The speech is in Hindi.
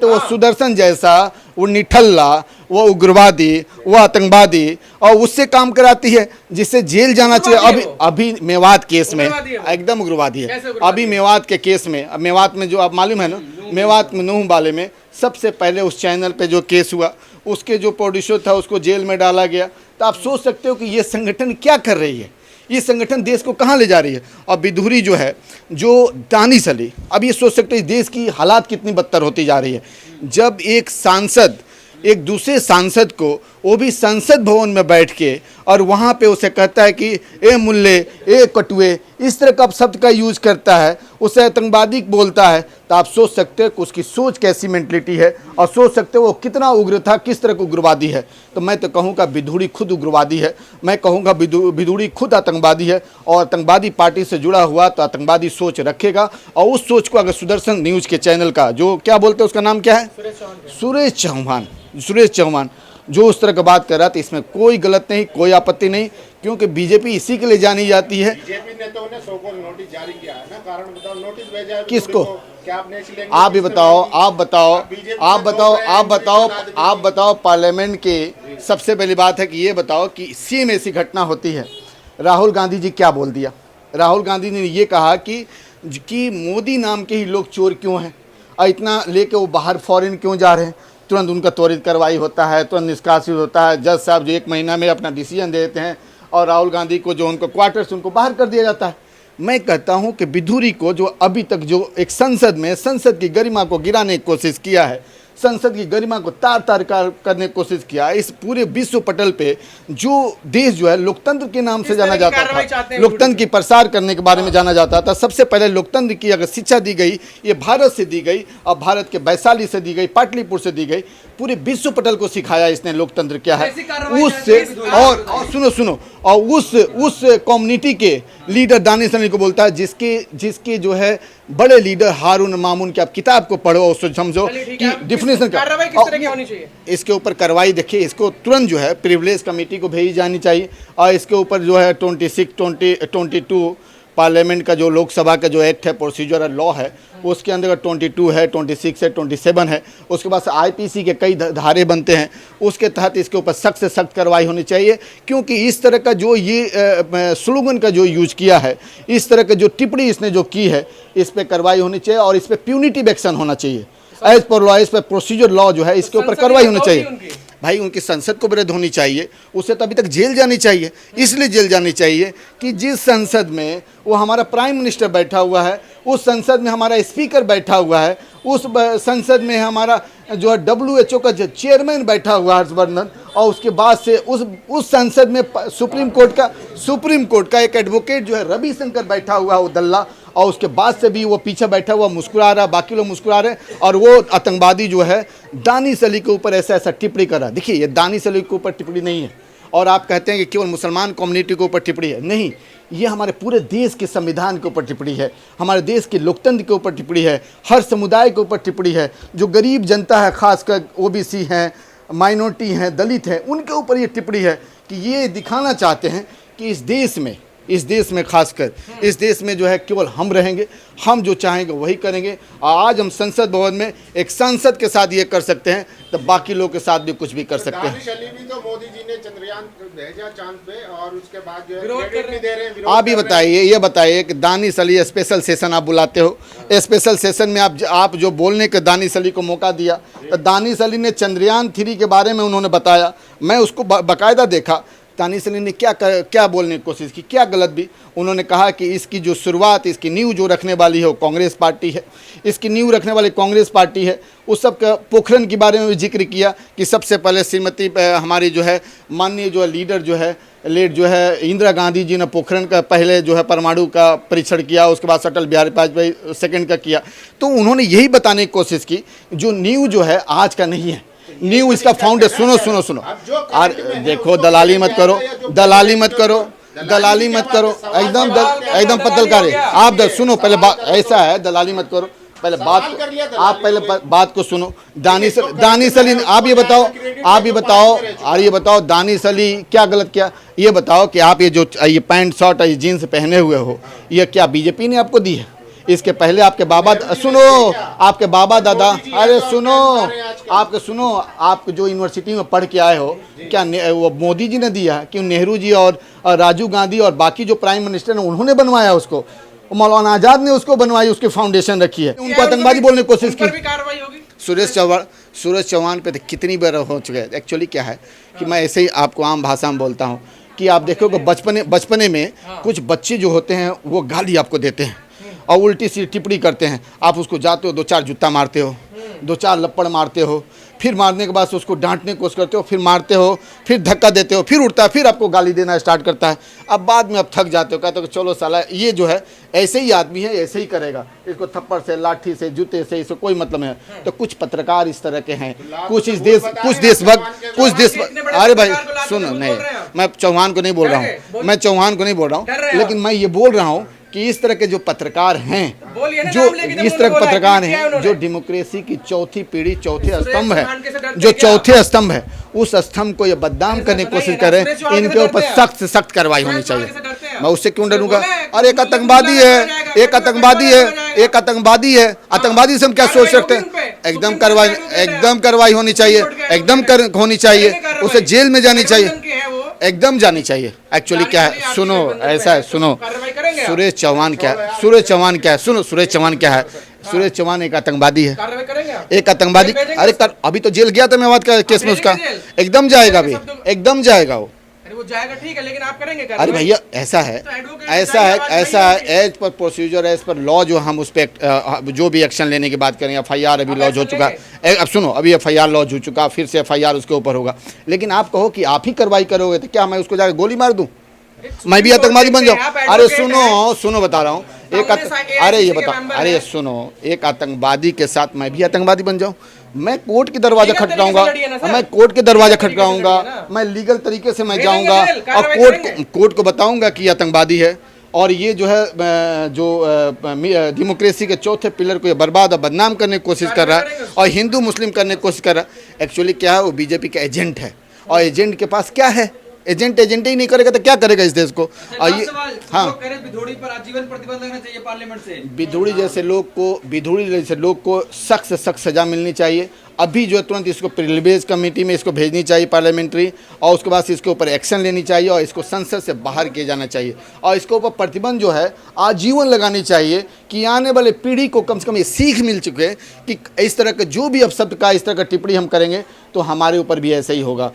तो वो सुदर्शन जैसा, वो निठल्ला, वो उग्रवादी, वो आतंकवादी, और उससे काम कराती है जिससे जेल जाना चाहिए। अभी मेवात केस में एकदम उग्रवादी है। अभी मेवात के केस में, मेवात में जो आप मालूम है ना, मेवात में नूह वाले में सबसे पहले उस चैनल पे जो केस हुआ, उसके जो प्रोड्यूसर था उसको जेल में डाला गया। तो आप सोच सकते हो कि ये संगठन क्या कर रही है, ये संगठन देश को कहाँ ले जा रही है। और बिधूरी जो है, जो दानिश अली, अब ये सोच सकते हैं देश की हालात कितनी बदतर होती जा रही है। जब एक सांसद एक दूसरे सांसद को, वो भी संसद भवन में बैठ के, और वहाँ पे उसे कहता है कि ए मुल्ले, ए कटुए, इस तरह का शब्द का यूज करता है, उसे आतंकवादी बोलता है, तो आप सोच सकते हो कि उसकी सोच कैसी मेंटलिटी है, और सोच सकते हो वो कितना उग्र था, किस तरह का उग्रवादी है। तो मैं तो कहूँगा बिधूरी खुद उग्रवादी है, मैं कहूँगा बिधूरी खुद आतंकवादी है, और आतंकवादी पार्टी से जुड़ा हुआ तो आतंकवादी सोच रखेगा। और उस सोच को अगर सुदर्शन न्यूज़ के चैनल का जो क्या बोलते हैं, उसका नाम क्या है, सुरेश चौहान जो उस तरह का बात कर रहा था, इसमें कोई गलत नहीं, कोई आपत्ति नहीं, क्योंकि बीजेपी इसी के लिए जानी जाती है। बीजेपी ने तो उन्हें 100 को नोटिस जारी किया है ना, कारण बताओ, नोटिस भेजा है किसको? क्या आपने आप भी बताओ, आप बताओ पार्लियामेंट के सबसे पहली बात है कि ये बताओ कि सीएम ऐसी घटना होती है, राहुल गांधी जी क्या बोल दिया। राहुल गांधी ने ये कहा कि मोदी नाम के ही लोग चोर क्यों हैं, और इतना लेके वो बाहर फॉरेन क्यों जा रहे हैं। तुरंत उनका त्वरित कार्रवाई होता है, तुरंत निष्कासित होता है, जज साहब जो 1 महीना में अपना डिसीजन देते हैं, और राहुल गांधी को जो उनको क्वार्टर से उनको बाहर कर दिया जाता है। मैं कहता हूं कि बिधूरी को जो अभी तक जो एक संसद की गरिमा को गिराने की कोशिश किया है, संसद की गरिमा को तार तार करने की कोशिश किया, इस पूरे विश्व पटल पे जो देश जो है लोकतंत्र के नाम से जाना जाता था, लोकतंत्र की प्रसार करने के बारे में जाना जाता था। सबसे पहले लोकतंत्र की अगर शिक्षा दी गई, ये भारत से दी गई, और भारत के वैशाली से दी गई, पाटलिपुत्र से दी गई, पूरे विश्व पटल को सिखाया इसने लोकतंत्र क्या है। उससे और सुनो, और उस कम्युनिटी के लीडर दानिश अली को बोलता है, जिसके जो है बड़े लीडर हारून मामून की आप किताब को पढ़ो, उसको समझो कि डिफिनेशन कार्रवाई किस तरह की होनी चाहिए। इसके ऊपर कार्रवाई देखिए, इसको तुरंत जो है प्रिविलेज कमेटी को भेजी जानी चाहिए, और इसके ऊपर जो है 22 पार्लियामेंट का जो लोकसभा का जो एक्ट है, प्रोसीजर लॉ है, उसके अंदर 22 है, 26 है, 27 है, उसके बाद आईपीसी के कई धारे बनते हैं, उसके तहत इसके ऊपर सख्त से सख्त कार्रवाई होनी चाहिए। क्योंकि इस तरह का जो ये स्लोगन का जो यूज किया है, इस तरह का जो टिप्पणी इसने जो की है, इस पर कार्रवाई होनी चाहिए, और इस पर प्यूनिटिव एक्शन होना चाहिए, एज पर लॉ, इस पर प्रोसीजर लॉ जो है, इसके ऊपर कार्रवाई होनी चाहिए। भाई उनकी संसद को विरुद्ध होनी चाहिए, उसे तो अभी तक जेल जानी चाहिए। इसलिए जेल जानी चाहिए कि जिस संसद में वो हमारा प्राइम मिनिस्टर बैठा हुआ है, उस संसद में हमारा स्पीकर बैठा हुआ है, उस संसद में हमारा जो है WHO का चेयरमैन बैठा हुआ है हर्षवर्धन, और उसके बाद से उस संसद में सुप्रीम कोर्ट का एक एडवोकेट जो है रविशंकर बैठा हुआ है, वो दल्ला, और उसके बाद से भी वो पीछे बैठा हुआ मुस्कुरा रहा, बाकी लोग मुस्कुरा रहे हैं, और वो आतंकवादी जो है दानिश अली के ऊपर ऐसा टिप्पणी कर रहा है। देखिए, ये दानिश अली के ऊपर टिप्पणी नहीं है, और आप कहते हैं कि केवल मुसलमान कम्युनिटी के ऊपर टिप्पणी है, नहीं, ये हमारे पूरे देश के संविधान के ऊपर टिप्पणी है, हमारे देश के लोकतंत्र के ऊपर टिप्पणी है, हर समुदाय के ऊपर टिप्पणी है। जो गरीब जनता है, खासकर OBC हैं, माइनॉरिटी हैं, दलित हैं, उनके ऊपर ये टिप्पणी है कि ये दिखाना चाहते हैं कि इस देश में खासकर इस देश में जो है केवल हम रहेंगे, हम जो चाहेंगे वही करेंगे। आज हम संसद भवन में एक सांसद के साथ ये कर सकते हैं, तो बाकी लोगों के साथ भी कुछ भी कर सकते हैं। दानिश अली भी तो मोदी जी ने चंद्रयान भेजा चांद पे, और उसके बाद जो है क्रेडिट भी दे रहे हैं। आप ही बताइए, ये बताइए कि दानिश अली स्पेशल सेशन आप बुलाते हो, स्पेशल सेशन में आप जो बोलने के दानिश अली को मौका दिया, तो दानिश अली ने चंद्रयान 3 के बारे में उन्होंने बताया, मैं उसको बाकायदा देखा। दानिश अली ने क्या बोलने की कोशिश की, क्या गलत भी। उन्होंने कहा कि इसकी जो शुरुआत, इसकी नींव जो रखने वाली है वो कांग्रेस पार्टी है, इसकी नींव रखने वाली कांग्रेस पार्टी है। उस सब का पोखरण के बारे में भी जिक्र किया कि सबसे पहले श्रीमती हमारी जो है माननीय जो है लीडर जो है लेट जो है इंदिरा गांधी जी ने पोखरण का पहले जो है परमाणु का परीक्षण किया, उसके बाद अटल बिहारी वाजपेयी सेकंड का किया। तो उन्होंने यही बताने की कोशिश की जो नींव जो है आज का नहीं है, न्यू इसका फाउंडेशन। सुनो और देखो, दलाली मत करो, एकदम पत्रकार है आप। सुनो पहले बात, ऐसा है, दलाली मत करो, पहले बात को सुनो। दानिश अली, आप ये बताओ दानिश अली क्या गलत किया, ये बताओ कि आप ये पैंट शर्ट और जीन्स पहने हुए हो, ये क्या बीजेपी ने आपको दी है? इसके पहले आपके बाबा सुनो, आपके बाबा दादा, अरे सुनो, आप जो यूनिवर्सिटी में पढ़ के आए हो, क्या वो मोदी जी ने दिया कि नेहरू जी और राजीव गांधी और बाकी जो प्राइम मिनिस्टर हैं उन्होंने बनवाया उसको? मौलाना आजाद ने उसको बनवाई, उसकी फाउंडेशन रखी है, उनको आतंकवादी बोलने की कोशिश की। सूरज चौहान पे कितनी बार हो चुके हैं। एक्चुअली क्या है कि मैं ऐसे ही आपको आम भाषा में बोलता हूँ कि आप देखोगे बचपने में कुछ बच्चे जो होते हैं वो गाली आपको देते हैं और उल्टी सी टिप्पणी करते हैं, आप उसको जाते हो 2-4 जूता मारते हो, 2-4 लपड़ मारते हो, फिर मारने के बाद से उसको डांटने की कोशिश करते हो, फिर मारते हो, फिर धक्का देते हो, फिर उठता है, फिर आपको गाली देना स्टार्ट करता है। अब बाद में आप थक जाते हो, कहते हो कि चलो साला ये जो है ऐसे ही आदमी है, ऐसे ही करेगा, इसको थप्पड़ से, लाठी से, जूते से, इससे कोई मतलब नहीं है। तो कुछ पत्रकार इस तरह के हैं, कुछ देशभक्त। अरे भाई सुनो, नहीं मैं चौहान को नहीं बोल रहा हूँ, लेकिन मैं ये बोल रहा हूँ कि इस तरह के जो पत्रकार हैं, जो इस तरह के पत्रकार हैं जो डेमोक्रेसी की चौथी पीढ़ी, चौथे स्तंभ है, जो चौथे स्तंभ है, उस स्तंभ को ये बदनाम करने की कोशिश कर रहे हैं, इनके ऊपर सख्त से सख्त कार्रवाई होनी चाहिए। मैं उससे क्यों डरूंगा? अरे एक आतंकवादी है, आतंकवादी से हम क्या सोच सकते हैं? एकदम कार्रवाई होनी चाहिए, होनी चाहिए, उसे जेल में जानी चाहिए, एकदम जानी चाहिए। एक्चुअली क्या है, सुनो, ऐसा है, सुनो, सुरेश चौहान क्या है, सुरेश चौहान एक आतंकवादी है, एक आतंकवादी। अरे अभी तो जेल गया था मेवात का केस में, उसका एकदम जाएगा, अभी एकदम जाएगा वो जाएगा, ठीक है, लेकिन आप करेंगे? अरे भैया ऐसा है, as per procedure, as per law, जो हम उस पर जो भी एक्शन लेने की बात करें, FIR अभी लॉन्च हो चुका है। अब सुनो, अभी FIR लॉन्च हो चुका, फिर से FIR उसके ऊपर होगा। लेकिन आप कहो कि आप ही कार्रवाई करोगे, तो क्या मैं उसको जाकर गोली मार दूं? मैं भी आतंकवादी बन जाऊं? अरे सुनो बता रहा हूँ, एक आतंकवादी के साथ मैं भी आतंकवादी बन जाऊं? मैं कोर्ट के दरवाजा खटकाऊंगा, मैं लीगल तरीके से मैं जाऊंगा और कोर्ट को बताऊंगा कि ये आतंकवादी है, और ये जो है डेमोक्रेसी के चौथे पिलर को ये बर्बाद और बदनाम करने की कोशिश कर रहा है और हिंदू मुस्लिम करने की कोशिश कर रहा है। एक्चुअली क्या है, वो बीजेपी का एजेंट है, और एजेंट के पास क्या है, एजेंट ही नहीं करेगा तो क्या करेगा इस देश को? और ये हाँ, बिधूड़ी पर आजीवन प्रतिबंध लगना चाहिए पार्लियामेंट से। बिधूड़ी जैसे लोग को सख्त से सख्त सजा मिलनी चाहिए। अभी जो है तुरंत इसको प्रिविलेज कमेटी में इसको भेजनी चाहिए पार्लियामेंट्री, और उसके बाद इसके ऊपर एक्शन लेनी चाहिए और इसको संसद से बाहर किया जाना चाहिए, और इसके ऊपर प्रतिबंध जो है आजीवन लगानी चाहिए कि आने वाले पीढ़ी को कम से कम ये सीख मिल चुके हैं कि इस तरह का जो भी अपशब्द का, इस तरह का टिप्पणी हम करेंगे तो हमारे ऊपर भी ऐसा ही होगा।